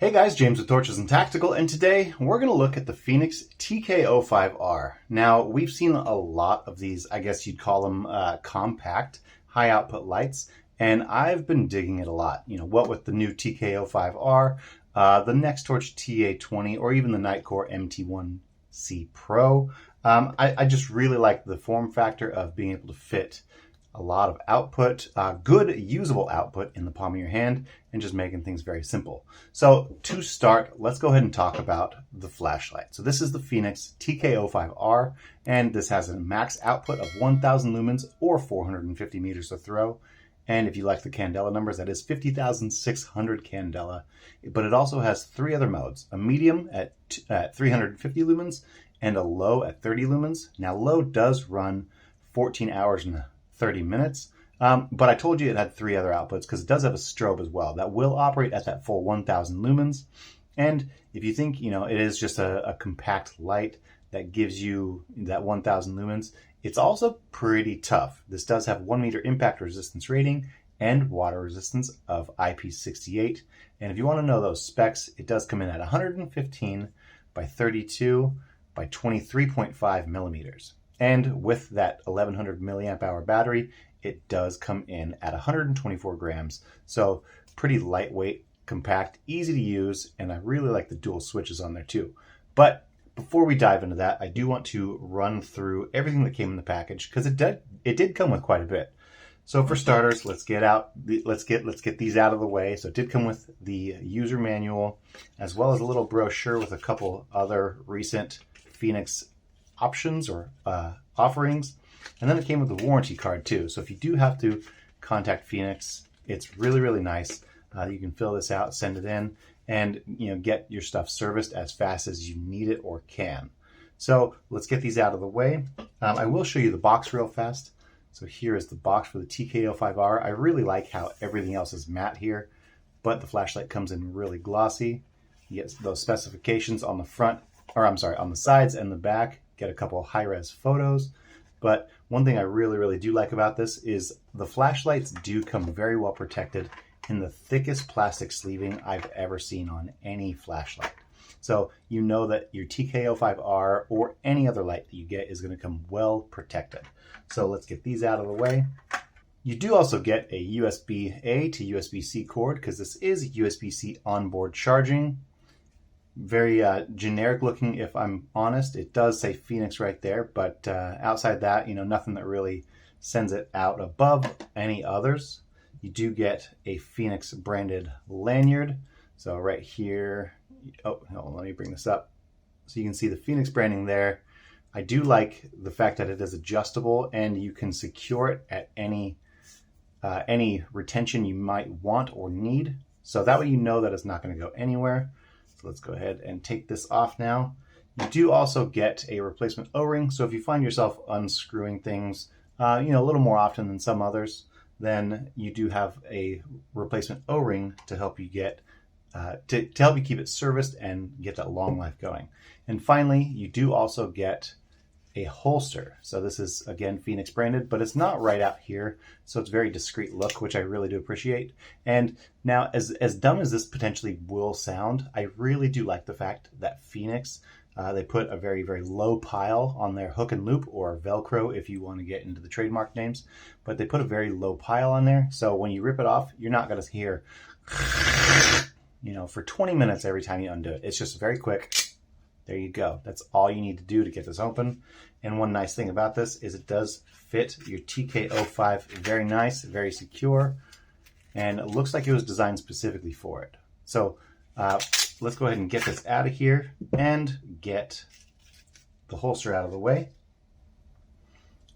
Hey guys, James with Torches and Tactical, and today we're going to look at the Fenix TK05R. Now, we've seen a lot of these, I guess you'd call them compact, high output lights, and I've been digging it a lot. You know, what with the new TK05R, the next Torch TA20, or even the Nightcore MT1C Pro. I just really like the form factor of being able to fit a lot of output, good usable output in the palm of your hand, and just making things very simple. So to start, let's go ahead and talk about the flashlight. So this is the Fenix TK05R, and this has a max output of 1000 lumens or 450 meters of throw. And if you like the candela numbers, that is 50,600 candela. But it also has three other modes: a medium at 350 lumens and a low at 30 lumens. Now, low does run 14 hours and 30 minutes, but I told you it had three other outputs because it does have a strobe as well that will operate at that full 1000 lumens. And if you think, you know, it is just a compact light that gives you that 1000 lumens, it's also pretty tough. This does have 1 meter impact resistance rating and water resistance of IP68. And if you want to know those specs, it does come in at 115 by 32 by 23.5 millimeters. And with that 1100 milliamp hour battery, it does come in at 124 grams. So pretty lightweight, compact, easy to use, and I really like the dual switches on there too. But before we dive into that, I do want to run through everything that came in the package because it did come with quite a bit. So for starters, let's get these out of the way. So it did come with the user manual as well as a little brochure with a couple other recent Fenix options or offerings, and then it came with a warranty card too. So if you do have to contact Fenix, it's really nice. You can fill this out, send it in, and get your stuff serviced as fast as you need it or can. So let's get these out of the way. I will show you the box real fast. So here is the box for the TK05R. I really like how everything else is matte here, but the flashlight comes in really glossy. You get those specifications on the front, or I'm sorry, on the sides and the back. Get a couple high-res photos. But one thing I really do like about this is the flashlights do come very well protected in the thickest plastic sleeving I've ever seen on any flashlight. So you know that your TK05R or any other light that you get is going to come well protected. So let's get these out of the way. You do also get a USB-A to USB-C cord because this is USB-C onboard charging. Very generic looking, if I'm honest. It does say Fenix right there, but outside that, nothing that really sends it out above any others. You do get a Fenix branded lanyard. So right here, oh, let me bring this up. So you can see the Fenix branding there. I do like the fact that it is adjustable and you can secure it at any retention you might want or need. So that way you know that it's not going to go anywhere. So let's go ahead and take this off now. You do also get a replacement O-ring. So if you find yourself unscrewing things, a little more often than some others, then you do have a replacement O-ring to help you get, to help you keep it serviced and get that long life going. And finally, you do also get a holster. So this is, again, Fenix branded, but it's not right out here. So it's very discreet look, which I really do appreciate. And now, as dumb as this potentially will sound, I really do like the fact that Fenix, they put a very low pile on their hook and loop, or Velcro if you want to get into the trademark names, but they put a very low pile on there. So when you rip it off, you're not going to hear, for 20 minutes every time you undo it. It's just very quick. There you go. That's all you need to do to get this open. And one nice thing about this is it does fit your TK05 very nice, very secure, and it looks like it was designed specifically for it. So let's go ahead and get this out of here and get the holster out of the way.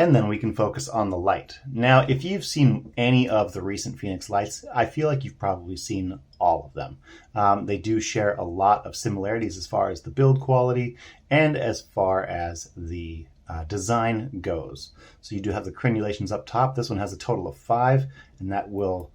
And then we can focus on the light. Now, if you've seen any of the recent Fenix lights, I feel like you've probably seen all of them. They do share a lot of similarities as far as the build quality and as far as the design goes. So you do have the crenulations up top. This one has a total of 5, and that will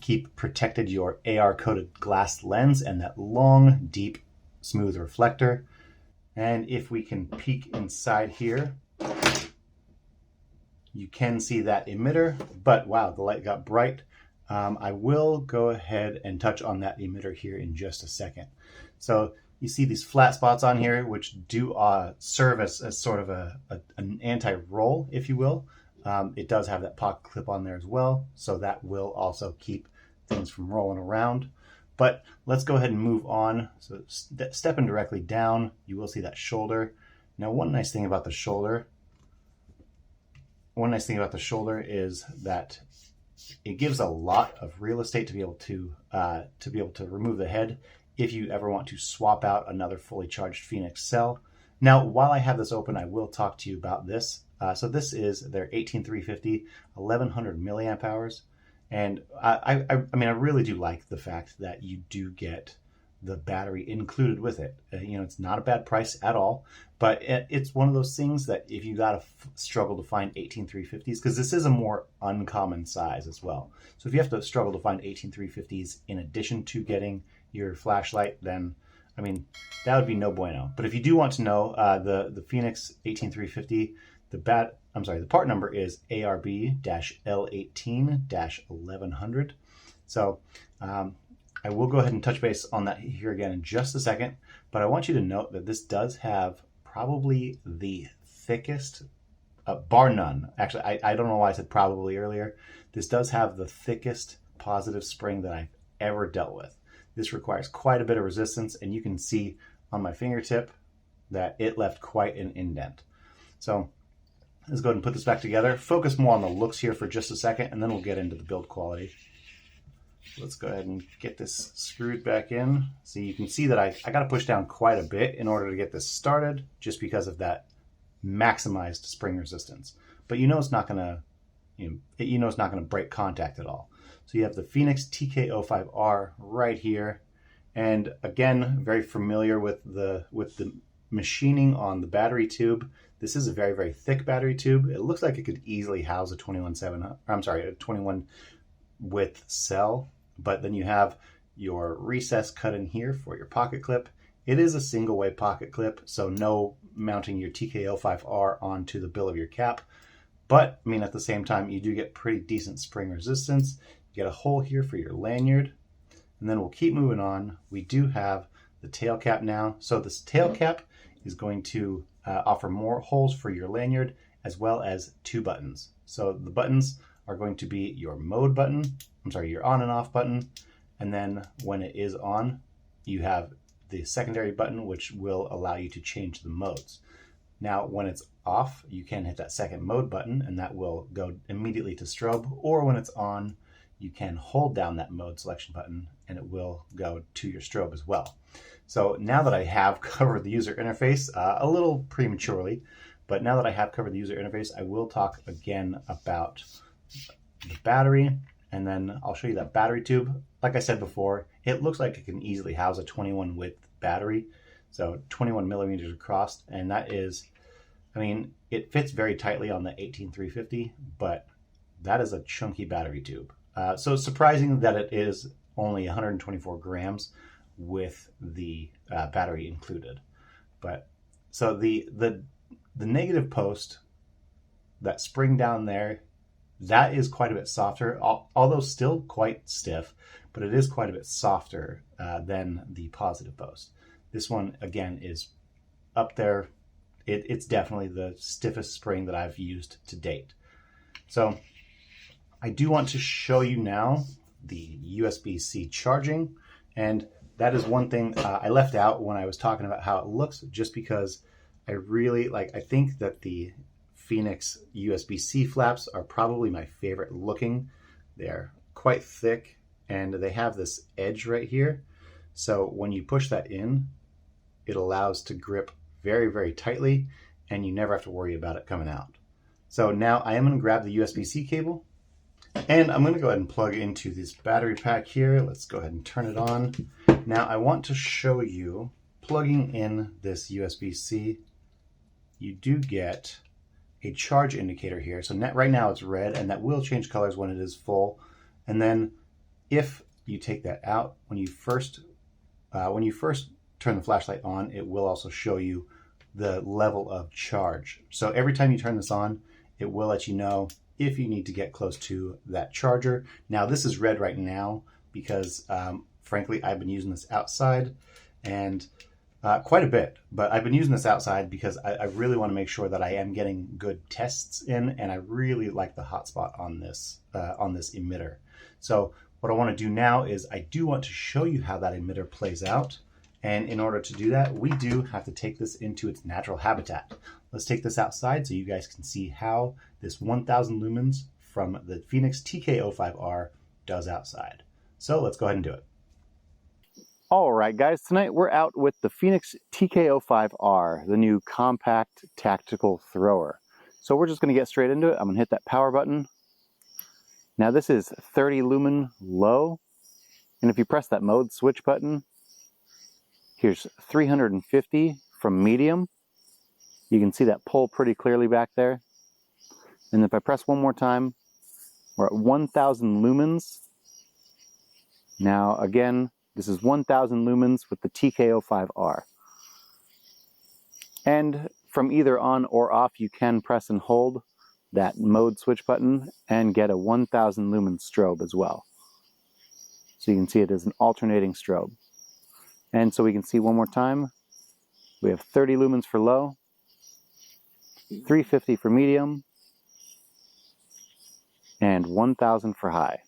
keep protected your AR-coated glass lens and that long, deep, smooth reflector. And if we can peek inside here, you can see that emitter, but wow, the light got bright. I will go ahead and touch on that emitter here in just a second. So you see these flat spots on here, which do serve as sort of an anti-roll, if you will. It does have that pocket clip on there as well, so that will also keep things from rolling around. But let's go ahead and move on. So stepping directly down, you will see that shoulder. Now, one nice thing about the shoulder is that it gives a lot of real estate to be able to remove the head if you ever want to swap out another fully charged Fenix cell. Now, while I have this open, I will talk to you about this. So this is their 18350, 1100 milliamp hours. And I mean, I really do like the fact that you do get the battery included with it. You know, it's not a bad price at all, but it's one of those things that if you gotta struggle to find 18350s, because this is a more uncommon size as well. So if you have to struggle to find 18350s in addition to getting your flashlight, then I mean, that would be no bueno. But if you do want to know, the Fenix 18350, the part number is ARB-L18-1100. So I will go ahead and touch base on that here again in just a second, but I want you to note that this does have probably the thickest, bar none. Actually, I don't know why I said probably earlier. This does have the thickest positive spring that I've ever dealt with. This requires quite a bit of resistance, and you can see on my fingertip that it left quite an indent. So let's go ahead and put this back together. Focus more on the looks here for just a second, and then we'll get into the build quality. Let's go ahead and get this screwed back in. So you can see that I got to push down quite a bit in order to get this started, just because of that maximized spring resistance. But you know it's not going to, it's not going to break contact at all. So you have the Fenix TK05R right here, and again, very familiar with the machining on the battery tube. This is a very, very thick battery tube. It looks like it could easily house a 21 width cell, but then you have your recess cut in here for your pocket clip. It is a single way pocket clip, so no mounting your TK05R onto the bill of your cap. But I mean, at the same time, you do get pretty decent spring resistance. You get a hole here for your lanyard, and then we'll keep moving on. We do have the tail cap now. So this tail cap is going to offer more holes for your lanyard, as well as two buttons. So the buttons are going to be your mode button, your on and off button, and then when it is on, you have the secondary button, which will allow you to change the modes. Now, when it's off, you can hit that second mode button, and that will go immediately to strobe, or when it's on, you can hold down that mode selection button, and it will go to your strobe as well. So now that I have covered the user interface, a little prematurely, but now that I have covered the user interface, I will talk again about the battery, and then I'll show you that battery tube. Like I said before, it looks like it can easily house a 21 width battery, so 21 millimeters across, and that is, I mean, it fits very tightly on the 18350, but that is a chunky battery tube. So it's surprising that it is only 124 grams with the battery included. But so the negative post, that spring down there, that is quite a bit softer, although still quite stiff, but it is quite a bit softer than the positive post. This one, again, is up there. It's definitely the stiffest spring that I've used to date. So I do want to show you now the USB-C charging, and that is one thing I left out when I was talking about how it looks, just because I think that the Fenix USB-C flaps are probably my favorite looking. They're quite thick, and they have this edge right here. So when you push that in, it allows to grip very, very tightly, and you never have to worry about it coming out. So now I am going to grab the USB-C cable, and I'm going to go ahead and plug into this battery pack here. Let's go ahead and turn it on. Now I want to show you, plugging in this USB-C, you do get a charge indicator here. So right now it's red, and that will change colors when it is full. And then if you take that out, when you first turn the flashlight on, it will also show you the level of charge. So every time you turn this on, it will let you know if you need to get close to that charger. Now this is red right now because frankly I've been using this outside and quite a bit, but I've been using this outside because I really want to make sure that I am getting good tests in, and I really like the hotspot on this emitter. So what I want to do now is I do want to show you how that emitter plays out. And in order to do that, we do have to take this into its natural habitat. Let's take this outside so you guys can see how this 1000 lumens from the Fenix TK05R does outside. So let's go ahead and do it. All right, guys, tonight we're out with the Fenix TK05R, the new compact tactical thrower. So we're just going to get straight into it. I'm going to hit that power button. Now this is 30 lumen low, and if you press that mode switch button, here's 350 from medium. You can see that pull pretty clearly back there. And if I press one more time, we're at 1000 lumens. Now again, this is 1000 lumens with the TK05R. And from either on or off, you can press and hold that mode switch button and get a 1000 lumen strobe as well. So you can see it as an alternating strobe. And so we can see one more time, we have 30 lumens for low, 350 for medium, and 1000 for high.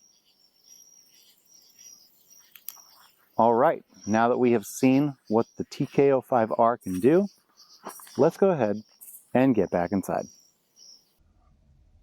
All right, now that we have seen what the TK05R can do, let's go ahead and get back inside.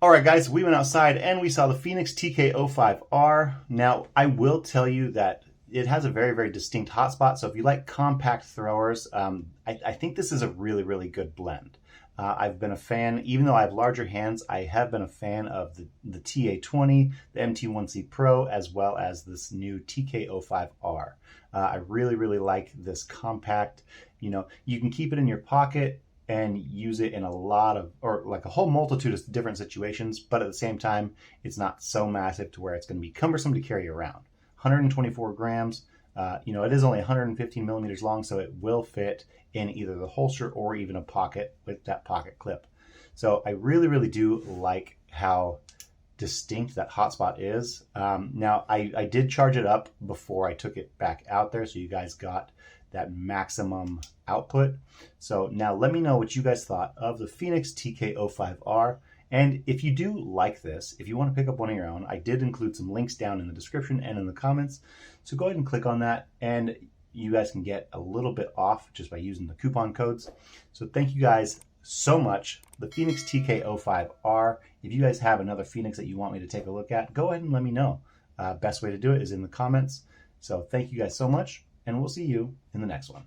All right, guys, we went outside and we saw the Fenix TK05R. Now, I will tell you that it has a very, very distinct hotspot. So if you like compact throwers, I think this is a really, really good blend. I've been a fan, even though I have larger hands, I have been a fan of the TA20, the MT1C Pro, as well as this new TK05R. I really, really like this compact. You know, you can keep it in your pocket and use it in a lot of, or like a whole multitude of different situations, but at the same time, it's not so massive to where it's going to be cumbersome to carry around. 124 grams, you know, it is only 115 millimeters long, so it will fit in either the holster or even a pocket with that pocket clip. So I really, really do like how distinct that hotspot is. Now, I did charge it up before I took it back out there, so you guys got that maximum output. So now let me know what you guys thought of the Fenix TK05R. And if you do like this, if you want to pick up one of your own, I did include some links down in the description and in the comments. So go ahead and click on that, and you guys can get a little bit off just by using the coupon codes. So thank you guys so much. The Fenix TK05R. If you guys have another Fenix that you want me to take a look at, go ahead and let me know. Best way to do it is in the comments. So thank you guys so much, and we'll see you in the next one.